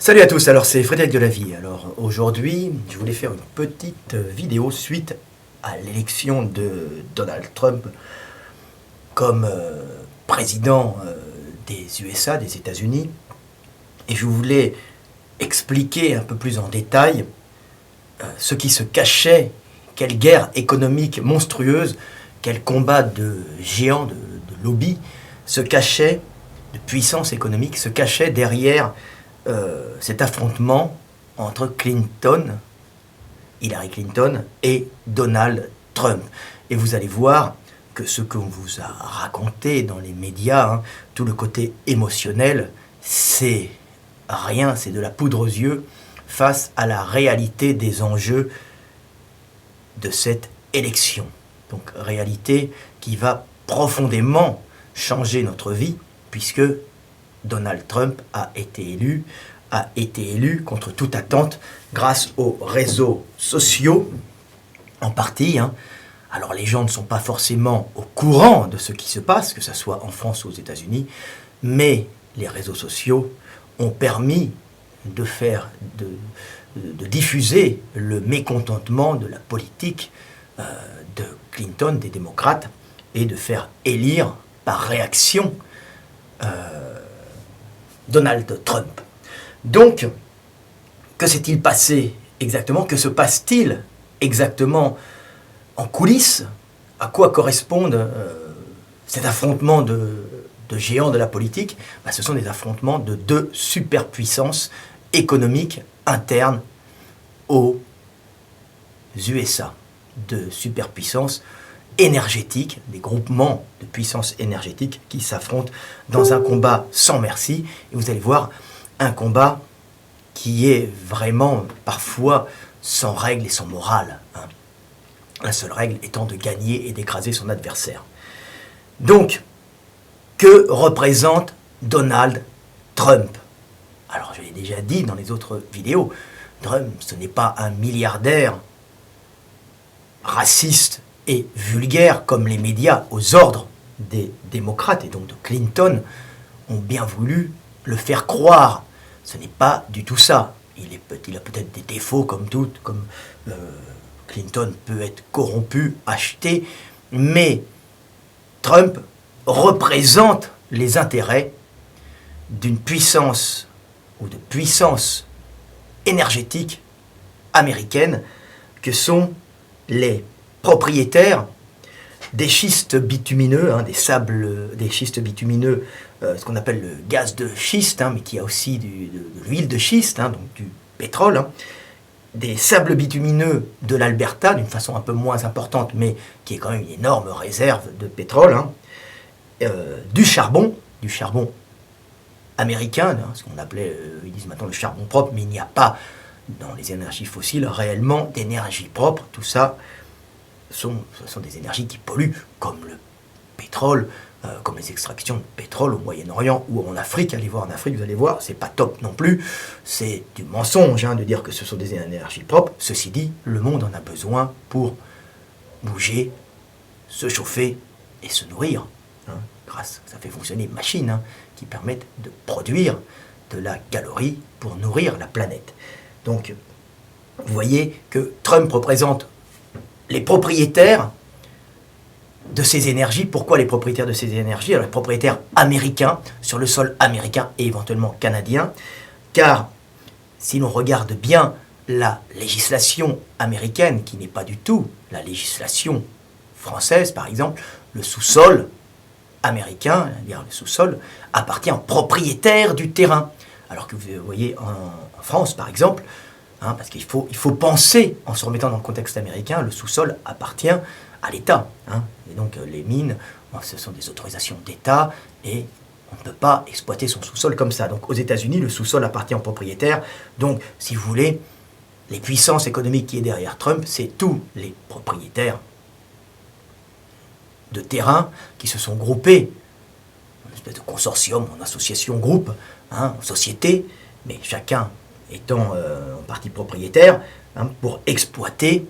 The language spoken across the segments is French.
Salut à tous, alors c'est Frédéric Delavie. Alors aujourd'hui, je voulais faire une petite vidéo suite à l'élection de Donald Trump comme président des USA, des États-Unis. Et je voulais expliquer un peu plus en détail ce qui se cachait, quelle guerre économique monstrueuse, quel combat de géants, de lobby se cachait, de puissance économique se cachait derrière cet affrontement entre Hillary Clinton et Donald Trump. Et vous allez voir que ce qu'on vous a raconté dans les médias, tout le côté émotionnel, c'est rien, c'est de la poudre aux yeux face à la réalité des enjeux de cette élection. Donc réalité qui va profondément changer notre vie, puisque Donald Trump a été élu contre toute attente grâce aux réseaux sociaux, en partie. Alors les gens ne sont pas forcément au courant de ce qui se passe, que ce soit en France ou aux États-Unis, mais les réseaux sociaux ont permis de diffuser le mécontentement de la politique de Clinton, des démocrates, et de faire élire par réaction Donald Trump. Donc, que s'est-il passé exactement? Que se passe-t-il exactement en coulisses? À quoi correspondent cet affrontement de géants de la politique? Ce sont des affrontements de deux superpuissances économiques internes aux USA. Deux superpuissances énergétiques, des groupements de puissances énergétiques qui s'affrontent dans un combat sans merci. Et vous allez voir, un combat qui est vraiment parfois sans règle et sans morale. La seule règle étant de gagner et d'écraser son adversaire. Donc, que représente Donald Trump? Alors, je l'ai déjà dit dans les autres vidéos, Trump, ce n'est pas un milliardaire raciste et vulgaire comme les médias aux ordres des démocrates et donc de Clinton ont bien voulu le faire croire. Ce n'est pas du tout ça. Il a peut-être des défauts comme Clinton peut être corrompu, acheté, mais Trump représente les intérêts d'une puissance ou de puissance énergétique américaine que sont les propriétaires des schistes bitumineux, des schistes bitumineux, ce qu'on appelle le gaz de schiste, mais qui a aussi de l'huile de schiste, donc du pétrole, des sables bitumineux de l'Alberta, d'une façon un peu moins importante, mais qui est quand même une énorme réserve de pétrole, du charbon américain, ce qu'on appelait, ils disent maintenant le charbon propre, mais il n'y a pas dans les énergies fossiles réellement d'énergie propre. Tout ça, ce sont des énergies qui polluent, comme le pétrole, comme les extractions de pétrole au Moyen-Orient ou en Afrique. Allez voir en Afrique, vous allez voir, c'est pas top non plus. C'est du mensonge de dire que ce sont des énergies propres. Ceci dit, le monde en a besoin pour bouger, se chauffer et se nourrir. Ça fait fonctionner une machine qui permettent de produire de la calorie pour nourrir la planète. Donc, vous voyez que Trump représente les propriétaires de ces énergies. Pourquoi les propriétaires de ces énergies? Alors les propriétaires américains, sur le sol américain et éventuellement canadien, car si l'on regarde bien la législation américaine, qui n'est pas du tout la législation française, par exemple, le sous-sol américain, c'est-à-dire le sous-sol, appartient aux propriétaires du terrain. Alors que vous voyez en France, par exemple, parce qu'il faut penser, en se remettant dans le contexte américain, le sous-sol appartient à l'État. Et donc les mines, ce sont des autorisations d'État et on ne peut pas exploiter son sous-sol comme ça. Donc aux États-Unis, le sous-sol appartient aux propriétaires. Donc, si vous voulez, les puissances économiques qui est derrière Trump, c'est tous les propriétaires de terrain qui se sont groupés, une espèce de consortium, en association, groupe, en société, mais chacun étant en partie propriétaire, pour exploiter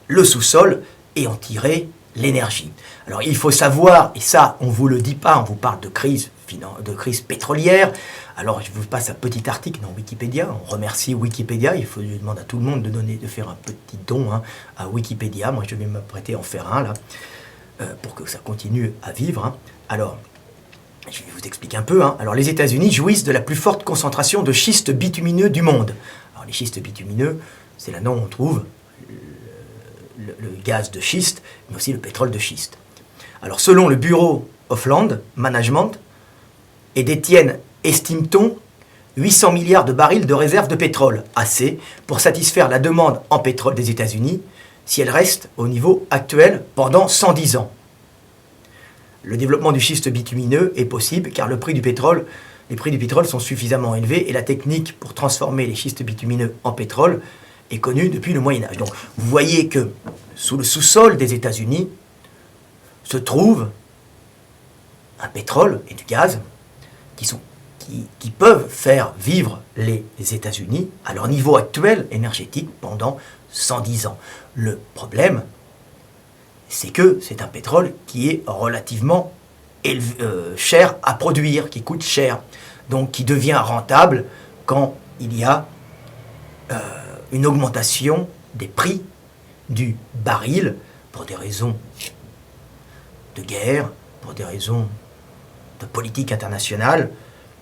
le sous-sol et en tirer l'énergie. Alors il faut savoir, et ça on ne vous le dit pas, on vous parle de crise de crise pétrolière. Alors je vous passe un petit article dans Wikipédia. On remercie Wikipédia. Je demande à tout le monde de faire un petit don à Wikipédia. Moi je vais m'apprêter à en faire un là, pour que ça continue à vivre. Alors, je vais vous expliquer un peu. Alors les États-Unis jouissent de la plus forte concentration de schistes bitumineux du monde. Alors les schistes bitumineux, c'est là-dedans où on trouve le gaz de schiste, mais aussi le pétrole de schiste. Alors selon le Bureau of Land Management, et détiennent, estime-t-on, 800 milliards de barils de réserves de pétrole, assez pour satisfaire la demande en pétrole des États-Unis, si elle reste au niveau actuel pendant 110 ans. Le développement du schiste bitumineux est possible car les prix du pétrole sont suffisamment élevés et la technique pour transformer les schistes bitumineux en pétrole est connue depuis le Moyen-Âge. Donc vous voyez que sous le sous-sol des États-Unis se trouve un pétrole et du gaz qui peuvent faire vivre les États-Unis à leur niveau actuel énergétique pendant 110 ans. Le problème, c'est que c'est un pétrole qui est relativement cher à produire, qui coûte cher, donc qui devient rentable quand il y a une augmentation des prix du baril pour des raisons de guerre, pour des raisons de politique internationale,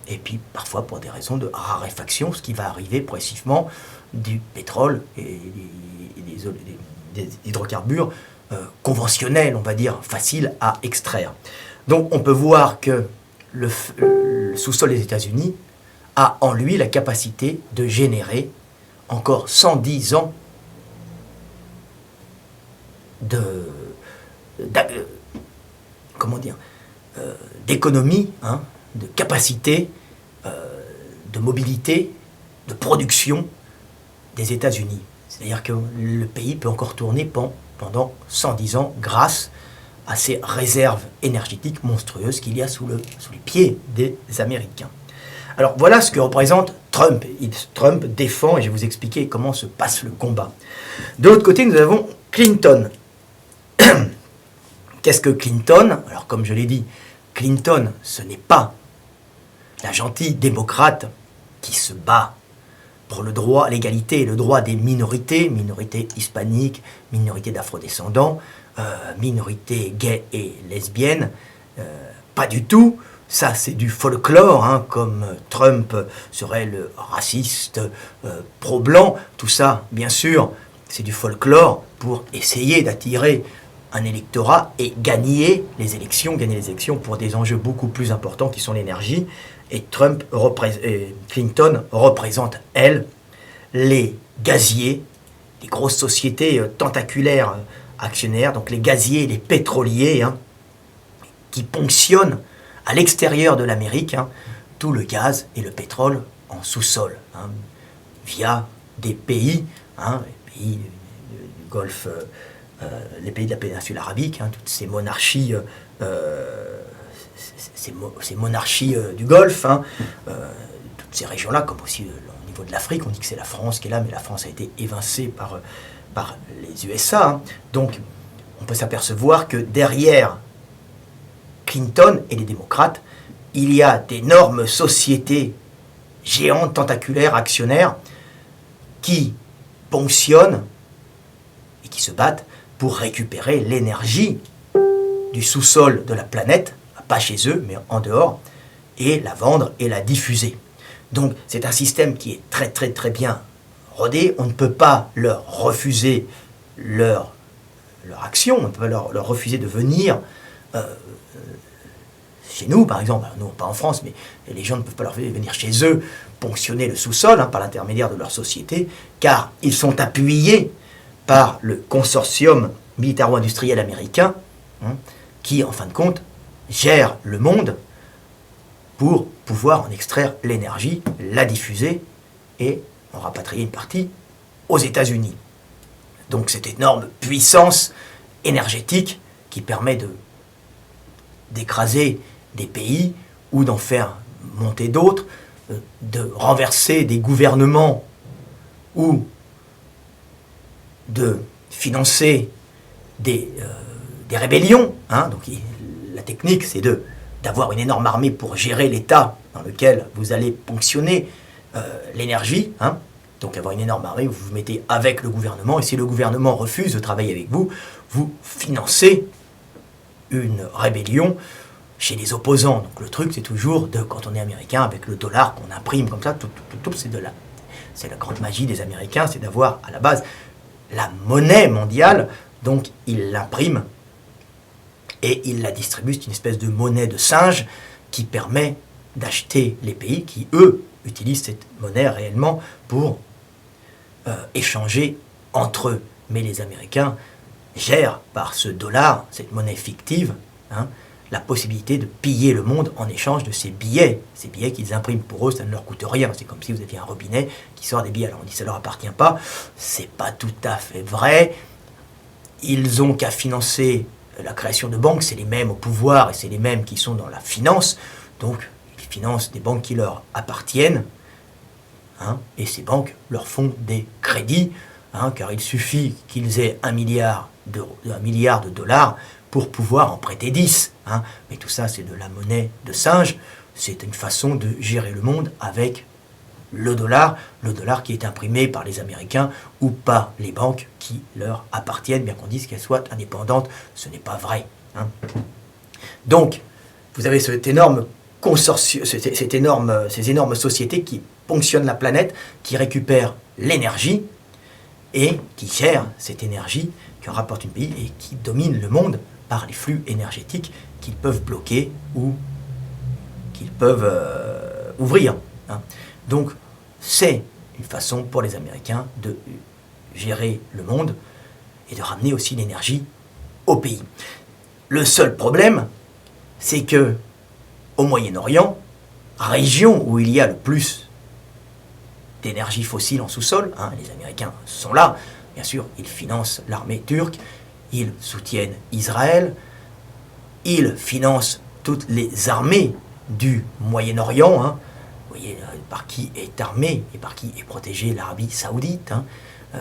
et puis parfois pour des raisons de raréfaction, ce qui va arriver progressivement du pétrole et des hydrocarbures conventionnels, on va dire, faciles à extraire. Donc on peut voir que le sous-sol des États-Unis a en lui la capacité de générer encore 110 ans d'économie, de capacité, de mobilité, de production des États-Unis. C'est-à-dire que le pays peut encore tourner pendant 110 ans grâce à ces réserves énergétiques monstrueuses qu'il y a sous les pieds des Américains. Alors voilà ce que représente Trump. Trump défend, et je vais vous expliquer comment se passe le combat. De l'autre côté, nous avons Clinton. Qu'est-ce que Clinton? Alors comme je l'ai dit, Clinton, ce n'est pas la gentille démocrate qui se bat pour le droit, l'égalité et le droit des minorités hispaniques, minorités d'afrodescendants, minorités gays et lesbiennes. Pas du tout. Ça, c'est du folklore, comme Trump serait le raciste pro-blanc. Tout ça, bien sûr, c'est du folklore pour essayer d'attirer un électorat et gagner les élections pour des enjeux beaucoup plus importants qui sont l'énergie. Et Clinton représente, elle, les gaziers, les grosses sociétés tentaculaires actionnaires, donc les gaziers et les pétroliers, qui ponctionnent à l'extérieur de l'Amérique tout le gaz et le pétrole en sous-sol, via des pays, les pays du Golfe, les pays de la péninsule arabique, toutes ces monarchies, ces monarchies du Golfe, toutes ces régions-là, comme aussi au niveau de l'Afrique. On dit que c'est la France qui est là, mais la France a été évincée par les USA. Donc on peut s'apercevoir que derrière Clinton et les démocrates, il y a d'énormes sociétés géantes, tentaculaires, actionnaires, qui ponctionnent et qui se battent pour récupérer l'énergie du sous-sol de la planète, pas chez eux, mais en dehors, et la vendre et la diffuser. Donc c'est un système qui est très très très bien rodé. On ne peut pas leur refuser leur action, on ne peut pas leur refuser de venir chez nous, par exemple. Alors, nous, pas en France, mais les gens ne peuvent pas leur faire venir chez eux, ponctionner le sous-sol par l'intermédiaire de leur société, car ils sont appuyés par le consortium militaro-industriel américain, qui, en fin de compte, gère le monde pour pouvoir en extraire l'énergie, la diffuser et en rapatrier une partie aux États-Unis. Donc cette énorme puissance énergétique qui permet d'écraser des pays ou d'en faire monter d'autres, de renverser des gouvernements ou de financer des rébellions. Donc la technique, c'est de d'avoir une énorme armée pour gérer l'État dans lequel vous allez ponctionner l'énergie, hein. Donc avoir une énorme armée, vous vous mettez avec le gouvernement, et si le gouvernement refuse de travailler avec vous, vous financez une rébellion chez les opposants. Donc le truc, c'est toujours, quand on est américain, avec le dollar qu'on imprime comme ça, c'est la grande magie des Américains, c'est d'avoir à la base la monnaie mondiale, donc ils l'impriment et ils la distribuent. C'est une espèce de monnaie de singe qui permet d'acheter les pays qui, eux, utilisent cette monnaie réellement pour échanger entre eux. Mais les Américains gèrent par ce dollar, cette monnaie fictive, hein, la possibilité de piller le monde en échange de ces billets. Ces billets qu'ils impriment pour eux, ça ne leur coûte rien. C'est comme si vous aviez un robinet qui sort des billets. Alors on dit ça leur appartient pas. C'est pas tout à fait vrai. Ils ont qu'à financer la création de banques. C'est les mêmes au pouvoir et c'est les mêmes qui sont dans la finance. Donc ils financent des banques qui leur appartiennent. Hein, et ces banques leur font des crédits. Hein, car il suffit qu'ils aient 1 milliard de dollars pour pouvoir en prêter 10. Hein. Mais tout ça, c'est de la monnaie de singe. C'est une façon de gérer le monde avec le dollar qui est imprimé par les Américains ou par les banques qui leur appartiennent, bien qu'on dise qu'elles soient indépendantes. Ce n'est pas vrai. Hein. Donc, vous avez cet énorme consortium, ces énormes sociétés qui ponctionnent la planète, qui récupèrent l'énergie et qui gèrent cette énergie, qui en rapporte une pays et qui dominent le monde par les flux énergétiques qu'ils peuvent bloquer ou qu'ils peuvent ouvrir. Hein. Donc, c'est une façon pour les Américains de gérer le monde et de ramener aussi l'énergie au pays. Le seul problème, c'est que au Moyen-Orient, région où il y a le plus d'énergie fossile en sous-sol, hein, les Américains sont là, bien sûr, ils financent l'armée turque, ils soutiennent Israël, ils financent toutes les armées du Moyen-Orient, hein. Vous voyez par qui est armée et par qui est protégée l'Arabie Saoudite, hein,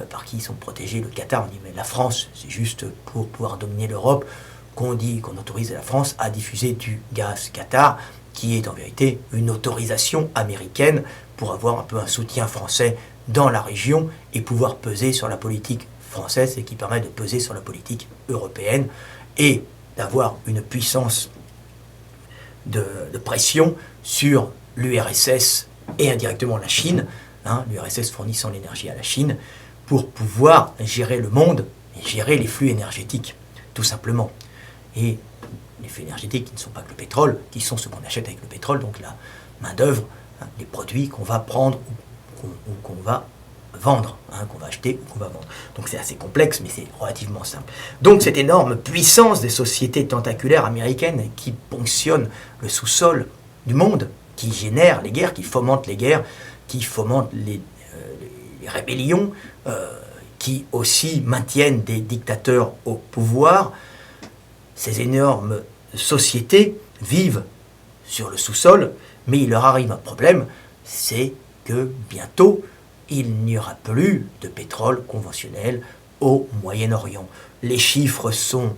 par qui sont protégés le Qatar. On dit mais la France, c'est juste pour pouvoir dominer l'Europe qu'on dit qu'on autorise la France à diffuser du gaz Qatar, qui est en vérité une autorisation américaine pour avoir un peu un soutien français dans la région et pouvoir peser sur la politique française et qui permet de peser sur la politique européenne et d'avoir une puissance de pression sur l'URSS et indirectement la Chine, hein, l'URSS fournissant l'énergie à la Chine, pour pouvoir gérer le monde et gérer les flux énergétiques, tout simplement. Et les flux énergétiques qui ne sont pas que le pétrole, qui sont ce qu'on achète avec le pétrole, donc la main-d'œuvre, hein, les produits qu'on va prendre ou qu'on va vendre, hein, qu'on va acheter ou qu'on va vendre. Donc c'est assez complexe, mais c'est relativement simple. Donc cette énorme puissance des sociétés tentaculaires américaines qui ponctionnent le sous-sol du monde, qui génèrent les guerres, qui fomentent les guerres, qui fomentent les rébellions, qui aussi maintiennent des dictateurs au pouvoir. Ces énormes sociétés vivent sur le sous-sol, mais il leur arrive un problème, c'est que bientôt, il n'y aura plus de pétrole conventionnel au Moyen-Orient. Les chiffres sont,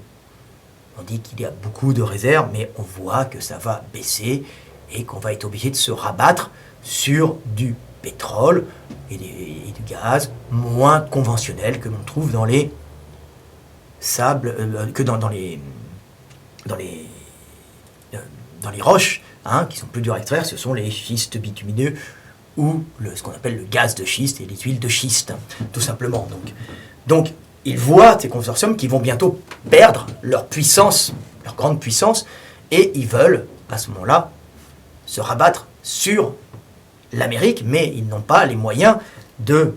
on dit qu'il y a beaucoup de réserves, mais on voit que ça va baisser et qu'on va être obligé de se rabattre sur du pétrole et du gaz moins conventionnel que l'on trouve dans les sables, que dans les roches, hein, qui sont plus dures à extraire. Ce sont les schistes bitumineux ou ce qu'on appelle le gaz de schiste et les huiles de schiste, tout simplement. Donc ils voient ces consortiums qui vont bientôt perdre leur puissance, leur grande puissance, et ils veulent, à ce moment-là, se rabattre sur l'Amérique, mais ils n'ont pas les moyens de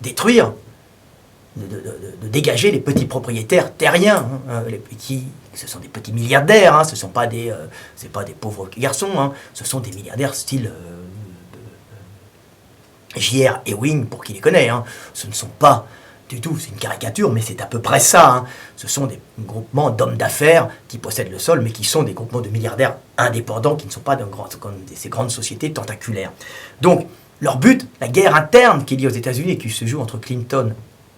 détruire, de dégager les petits propriétaires terriens, hein, les petits, ce sont des petits milliardaires, hein, ce sont pas des, c'est pas des pauvres garçons, hein, ce sont des milliardaires style J.R. Ewing, pour qui les connaît, hein, ce ne sont pas du tout, c'est une caricature, mais c'est à peu près ça. Hein. Ce sont des groupements d'hommes d'affaires qui possèdent le sol, mais qui sont des groupements de milliardaires indépendants, qui ne sont pas ces grandes sociétés tentaculaires. Donc, leur but, la guerre interne qu'il y a aux États-Unis et qui se joue entre Clinton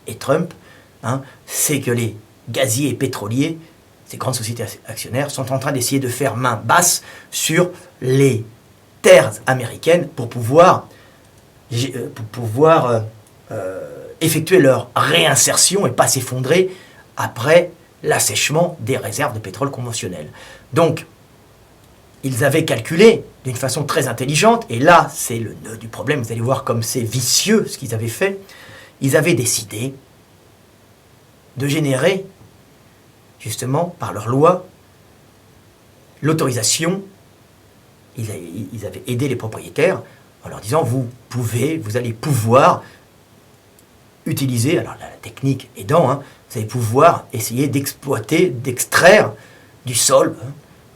et Trump, hein, c'est que les gaziers et pétroliers, ces grandes sociétés actionnaires sont en train d'essayer de faire main basse sur les terres américaines pour pouvoir effectuer leur réinsertion et pas s'effondrer après l'assèchement des réserves de pétrole conventionnelles. Donc, ils avaient calculé d'une façon très intelligente, et là, c'est le nœud du problème, vous allez voir comme c'est vicieux ce qu'ils avaient fait. Ils avaient décidé de générer, justement, par leur loi, l'autorisation. Ils avaient aidé les propriétaires en leur disant, vous allez pouvoir utiliser, alors la technique aidant, vous allez pouvoir essayer d'exploiter, d'extraire du sol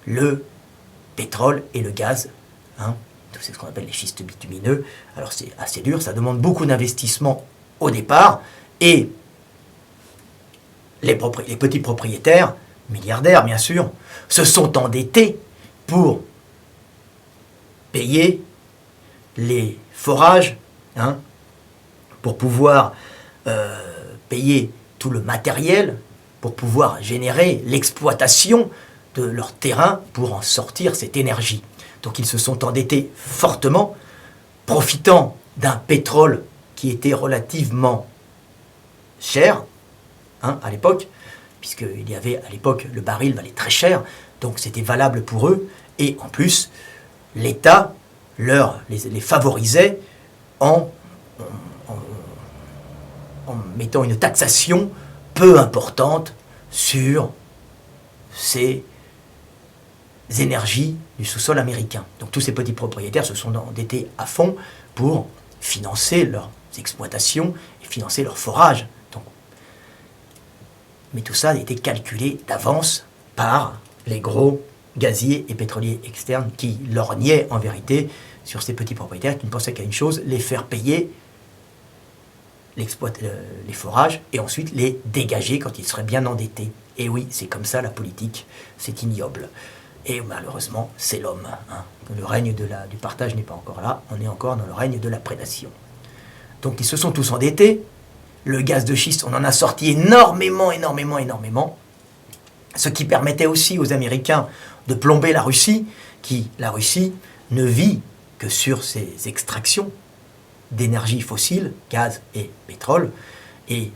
le pétrole et le gaz, c'est ce qu'on appelle les schistes bitumineux. Alors c'est assez dur, ça demande beaucoup d'investissement au départ, et les petits propriétaires, milliardaires bien sûr, se sont endettés pour payer les forages, pour pouvoir payer tout le matériel, pour pouvoir générer l'exploitation de leur terrain pour en sortir cette énergie. Donc ils se sont endettés fortement, profitant d'un pétrole qui était relativement cher à l'époque, puisqu'il y avait à l'époque le baril valait très cher, donc c'était valable pour eux, et en plus l'État les favorisait en mettant une taxation peu importante sur ces énergies du sous-sol américain. Donc tous ces petits propriétaires se sont endettés à fond pour financer leurs exploitations et financer leurs forages. Mais tout ça a été calculé d'avance par les gros gaziers et pétroliers externes qui lorgnaient en vérité sur ces petits propriétaires qui ne pensaient qu'à une chose, les faire payer les forages et ensuite les dégager quand ils seraient bien endettés. Et oui, c'est comme ça la politique, c'est ignoble. Et malheureusement, c'est l'homme. Le règne du partage n'est pas encore là, on est encore dans le règne de la prédation. Donc ils se sont tous endettés. Le gaz de schiste, on en a sorti énormément, ce qui permettait aussi aux Américains de plomber la Russie, la Russie ne vit que sur ses extractions d'énergie fossile, gaz et pétrole, et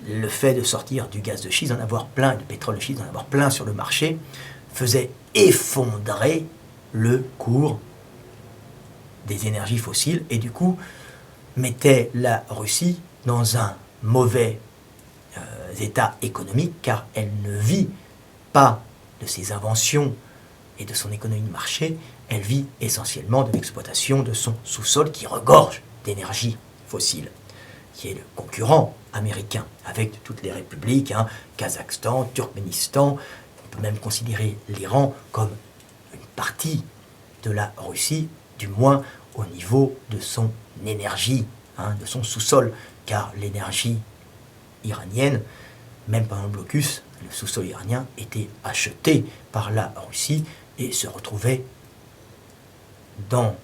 le fait de sortir du gaz de schiste, d'en avoir plein, de pétrole de schiste, d'en avoir plein sur le marché, faisait effondrer le cours des énergies fossiles, et du coup mettait la Russie dans un mauvais état économique, car elle ne vit pas de ses inventions et de son économie de marché, elle vit essentiellement de l'exploitation de son sous-sol qui regorge d'énergie fossile, qui est le concurrent américain, avec toutes les républiques, Kazakhstan, Turkménistan, on peut même considérer l'Iran comme une partie de la Russie, du moins au niveau de son énergie, de son sous-sol, car l'énergie iranienne, même pendant le blocus, le sous-sol iranien était acheté par la Russie et se retrouvait dans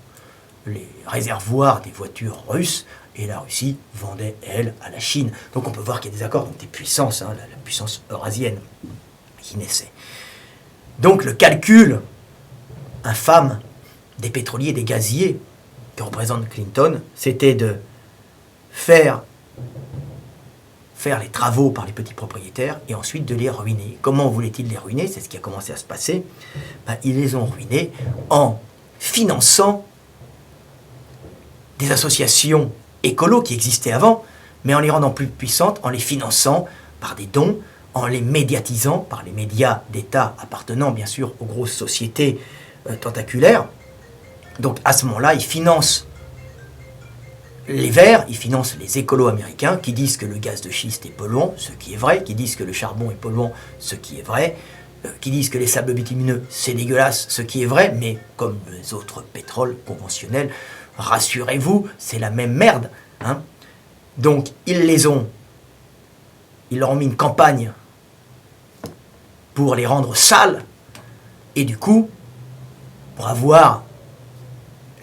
les réservoirs des voitures russes, et la Russie vendait, elle, à la Chine. Donc on peut voir qu'il y a des accords, donc des puissances, la puissance eurasienne qui naissait. Donc le calcul infâme des pétroliers et des gaziers que représente Clinton, c'était de faire les travaux par les petits propriétaires et ensuite de les ruiner. Comment voulait-il les ruiner? C'est ce qui a commencé à se passer. Ils les ont ruinés en finançant des associations écolos qui existaient avant, mais en les rendant plus puissantes, en les finançant par des dons, en les médiatisant par les médias d'État appartenant bien sûr aux grosses sociétés tentaculaires. Donc à ce moment-là, ils financent les Verts, ils financent les écolos américains qui disent que le gaz de schiste est polluant, ce qui est vrai, qui disent que le charbon est polluant, ce qui est vrai, qui disent que les sables bitumineux c'est dégueulasse, ce qui est vrai, mais comme les autres pétroles conventionnels, rassurez-vous, c'est la même merde. Donc ils leur ont mis une campagne pour les rendre sales, et du coup, pour avoir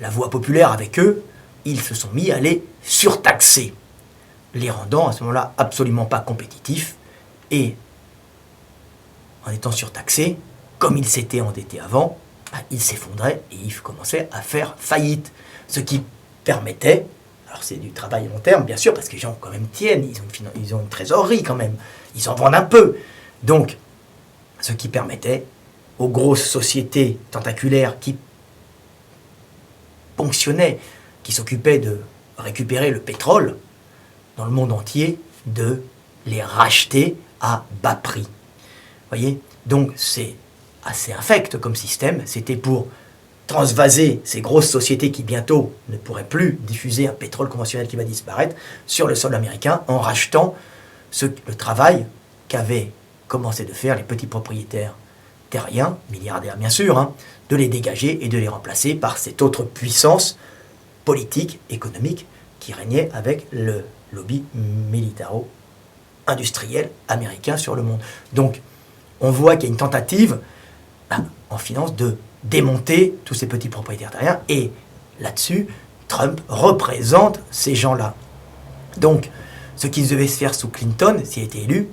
la voix populaire avec eux, ils se sont mis à les surtaxer, les rendant à ce moment-là absolument pas compétitifs, et en étant surtaxé, comme il s'était endetté avant, il s'effondrait et il commençait à faire faillite. Ce qui permettait, alors c'est du travail à long terme bien sûr, parce que les gens quand même tiennent, ils ont une trésorerie quand même, ils en vendent un peu. Donc, ce qui permettait aux grosses sociétés tentaculaires qui ponctionnaient, qui s'occupaient de récupérer le pétrole dans le monde entier, de les racheter à bas prix. Vous voyez? Donc c'est assez infect comme système. C'était pour transvaser ces grosses sociétés qui bientôt ne pourraient plus diffuser un pétrole conventionnel qui va disparaître sur le sol américain en rachetant le travail qu'avaient commencé de faire les petits propriétaires terriens, milliardaires bien sûr, de les dégager et de les remplacer par cette autre puissance politique, économique qui régnait avec le lobby militaro-industriel américain sur le monde. Donc, on voit qu'il y a une tentative en finance de démonter tous ces petits propriétaires terriens et là-dessus, Trump représente ces gens-là. Donc, ce qui devait se faire sous Clinton, s'il était élu,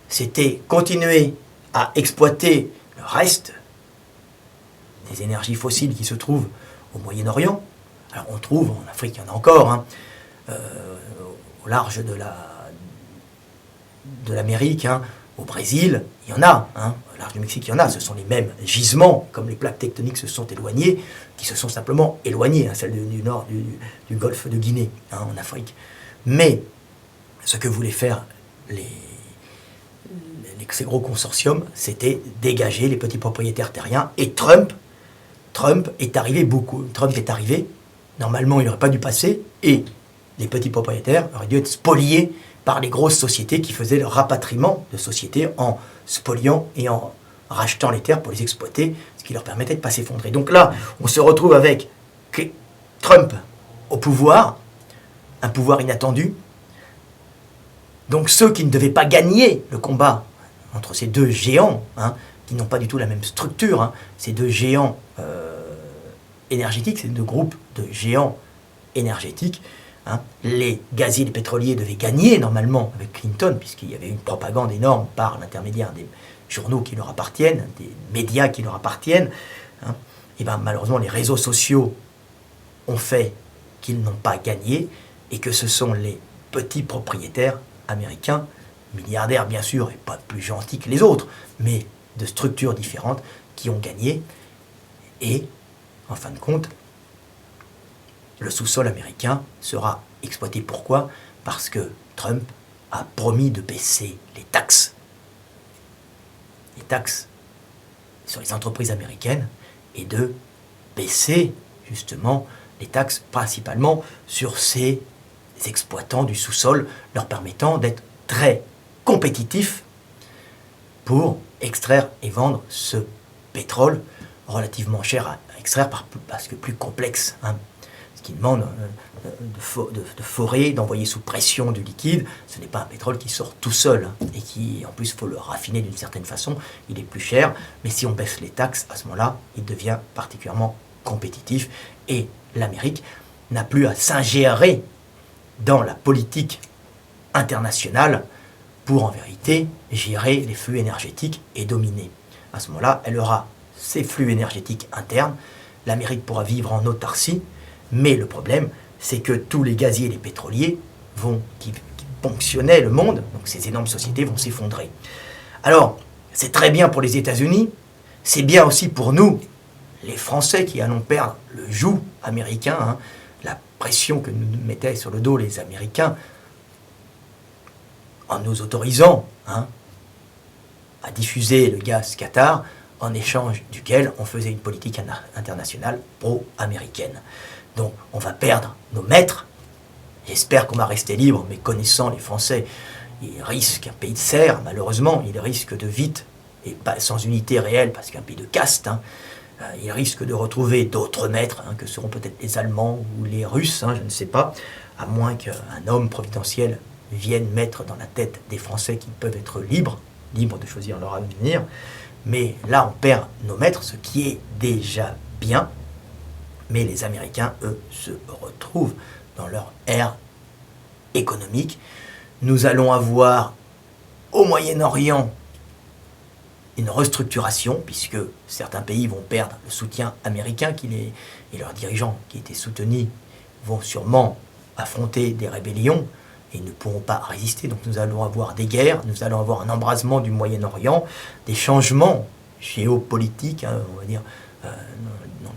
c'était continuer à exploiter le reste des énergies fossiles qui se trouvent au Moyen-Orient. Alors on trouve, en Afrique il y en a encore, au large de l'Amérique, au Brésil, il y en a, au large du Mexique il y en a, ce sont les mêmes gisements, comme les plaques tectoniques se sont éloignées, qui se sont simplement éloignées, celles du nord du golfe de Guinée, en Afrique. Mais ce que voulaient faire ces gros consortiums, c'était dégager les petits propriétaires terriens, et Trump est arrivé beaucoup. Trump est arrivé, normalement il n'aurait pas dû passer, et les petits propriétaires auraient dû être spoliés par les grosses sociétés qui faisaient le rapatriement de sociétés en spoliant et en rachetant les terres pour les exploiter, ce qui leur permettait de ne pas s'effondrer. Donc là, on se retrouve avec Trump au pouvoir, un pouvoir inattendu. Donc ceux qui ne devaient pas gagner le combat entre ces deux géants, qui n'ont pas du tout la même structure, ces deux géants énergétiques, ces deux groupes de géants énergétiques, les gaziers et les pétroliers devaient gagner normalement avec Clinton, puisqu'il y avait une propagande énorme par l'intermédiaire des journaux qui leur appartiennent, des médias qui leur appartiennent. Et bien malheureusement les réseaux sociaux ont fait qu'ils n'ont pas gagné et que ce sont les petits propriétaires américains, milliardaires bien sûr, et pas plus gentils que les autres, mais de structures différentes, qui ont gagné. Et, en fin de compte, le sous-sol américain sera exploité. Pourquoi? Parce que Trump a promis de baisser les taxes. Les taxes sur les entreprises américaines et de baisser justement les taxes principalement sur ces exploitants du sous-sol, leur permettant d'être très compétitifs pour extraire et vendre ce pétrole relativement cher à extraire parce que plus complexe. Ce qui demande de forer, d'envoyer sous pression du liquide. Ce n'est pas un pétrole qui sort tout seul et qui, en plus, il faut le raffiner d'une certaine façon. Il est plus cher, mais si on baisse les taxes, à ce moment-là, il devient particulièrement compétitif et l'Amérique n'a plus à s'ingérer dans la politique internationale pour, en vérité, gérer les flux énergétiques et dominer. À ce moment-là, elle aura ses flux énergétiques internes. L'Amérique pourra vivre en autarcie, mais le problème, c'est que tous les gaziers et les pétroliers qui ponctionnaient le monde, donc ces énormes sociétés vont s'effondrer. Alors, c'est très bien pour les États-Unis, c'est bien aussi pour nous, les Français, qui allons perdre le joug américain, la pression que nous mettaient sur le dos les Américains en nous autorisant à diffuser le gaz Qatar, en échange duquel on faisait une politique internationale pro-américaine. Donc on va perdre nos maîtres. J'espère qu'on va rester libre, mais connaissant les Français, ils risquent, un pays de serre, malheureusement, ils risquent de vite, et pas sans unité réelle, parce qu'un pays de caste, ils risquent de retrouver d'autres maîtres, que seront peut-être les Allemands ou les Russes, je ne sais pas, à moins qu'un homme providentiel vienne mettre dans la tête des Français qu'ils peuvent être libres de choisir leur avenir. Mais là, on perd nos maîtres, ce qui est déjà bien. Mais les Américains, eux, se retrouvent dans leur ère économique. Nous allons avoir au Moyen-Orient une restructuration, puisque certains pays vont perdre le soutien américain et leurs dirigeants qui étaient soutenus vont sûrement affronter des rébellions et ne pourront pas résister. Donc nous allons avoir des guerres, nous allons avoir un embrasement du Moyen-Orient, des changements géopolitiques, hein, on va dire, dans le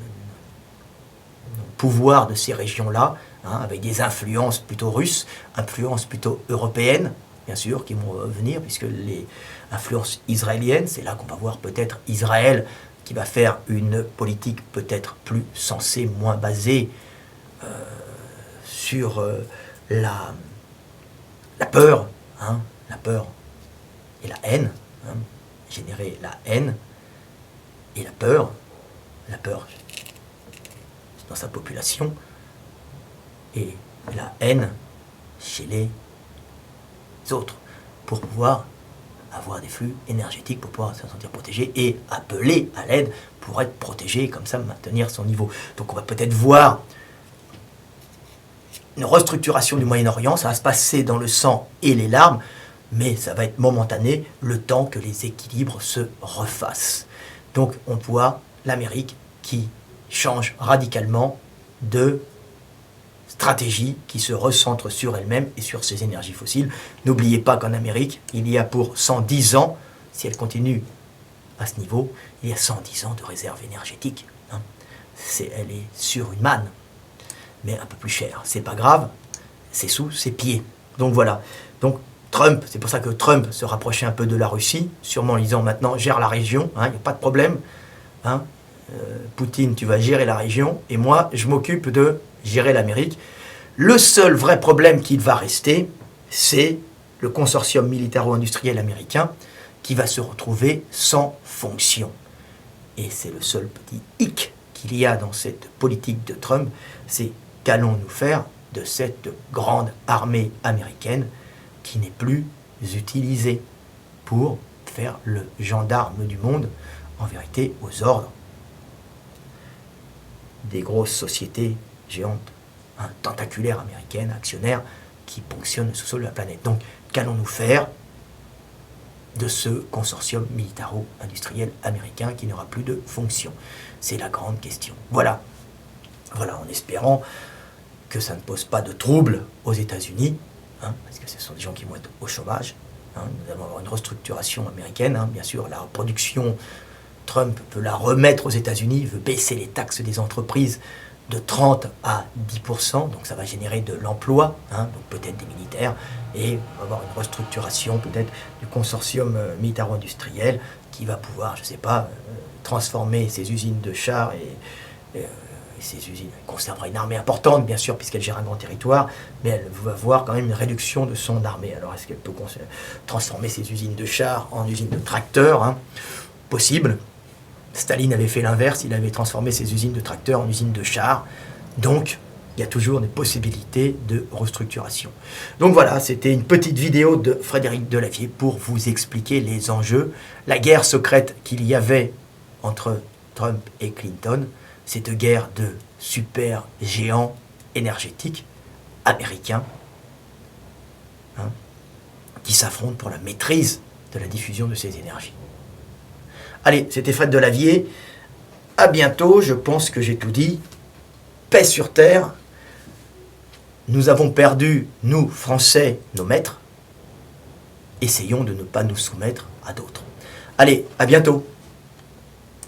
pouvoir de ces régions-là, hein, avec des influences plutôt russes, influences plutôt européennes, bien sûr, qui vont venir, puisque les influences israéliennes, c'est là qu'on va voir peut-être Israël qui va faire une politique peut-être plus sensée, moins basée sur la peur, hein, la peur et la haine, hein, générer la haine et la peur dans sa population et la haine chez les autres, pour pouvoir avoir des flux énergétiques, pour pouvoir se sentir protégé et appeler à l'aide pour être protégé et comme ça maintenir son niveau. Donc on va peut-être voir une restructuration du Moyen-Orient, ça va se passer dans le sang et les larmes, mais ça va être momentané, le temps que les équilibres se refassent. Donc on voit l'Amérique qui change radicalement de stratégie, qui se recentre sur elle-même et sur ses énergies fossiles. N'oubliez pas qu'en Amérique, il y a pour 110 ans, si elle continue à ce niveau, il y a 110 ans de réserve énergétique. Hein. Elle est sur une manne, mais un peu plus chère. C'est pas grave, c'est sous ses pieds. Donc voilà. Donc Trump, c'est pour ça que Trump se rapprochait un peu de la Russie, sûrement en disant maintenant gère la région, il n'y a pas de problème. Hein. Poutine, tu vas gérer la région, et moi, je m'occupe de gérer l'Amérique. Le seul vrai problème qu'il va rester, c'est le consortium militaro-industriel américain qui va se retrouver sans fonction. Et c'est le seul petit hic qu'il y a dans cette politique de Trump, c'est qu'allons-nous faire de cette grande armée américaine qui n'est plus utilisée pour faire le gendarme du monde, en vérité, aux ordres des grosses sociétés géantes, hein, tentaculaires américaines, actionnaires, qui ponctionnent le sous-sol de la planète. Donc, qu'allons-nous faire de ce consortium militaro-industriel américain qui n'aura plus de fonction? C'est la grande question. Voilà. Voilà, en espérant que ça ne pose pas de troubles aux États-Unis, hein, parce que ce sont des gens qui vont être au chômage. Hein, nous allons avoir une restructuration américaine, hein, bien sûr, la production, Trump veut la remettre aux États-Unis, veut baisser les taxes des entreprises de 30 à 10%, donc ça va générer de l'emploi, hein, donc peut-être des militaires, et on va avoir une restructuration peut-être du consortium militaro-industriel qui va pouvoir, je ne sais pas, transformer ces usines de chars et ces usines. Elle conservera une armée importante, bien sûr, puisqu'elle gère un grand territoire, mais elle va avoir quand même une réduction de son armée. Alors est-ce qu'elle peut transformer ces usines de chars en usines de tracteurs, hein? Possible. Staline avait fait l'inverse, il avait transformé ses usines de tracteurs en usines de chars. Donc, il y a toujours des possibilités de restructuration. Donc voilà, c'était une petite vidéo de Frédéric Delavier pour vous expliquer les enjeux, la guerre secrète qu'il y avait entre Trump et Clinton, cette guerre de super géants énergétiques américains, hein, qui s'affrontent pour la maîtrise de la diffusion de ces énergies. Allez, c'était Fred Delavier. À bientôt, je pense que j'ai tout dit. Paix sur terre. Nous avons perdu, nous, Français, nos maîtres. Essayons de ne pas nous soumettre à d'autres. Allez, à bientôt.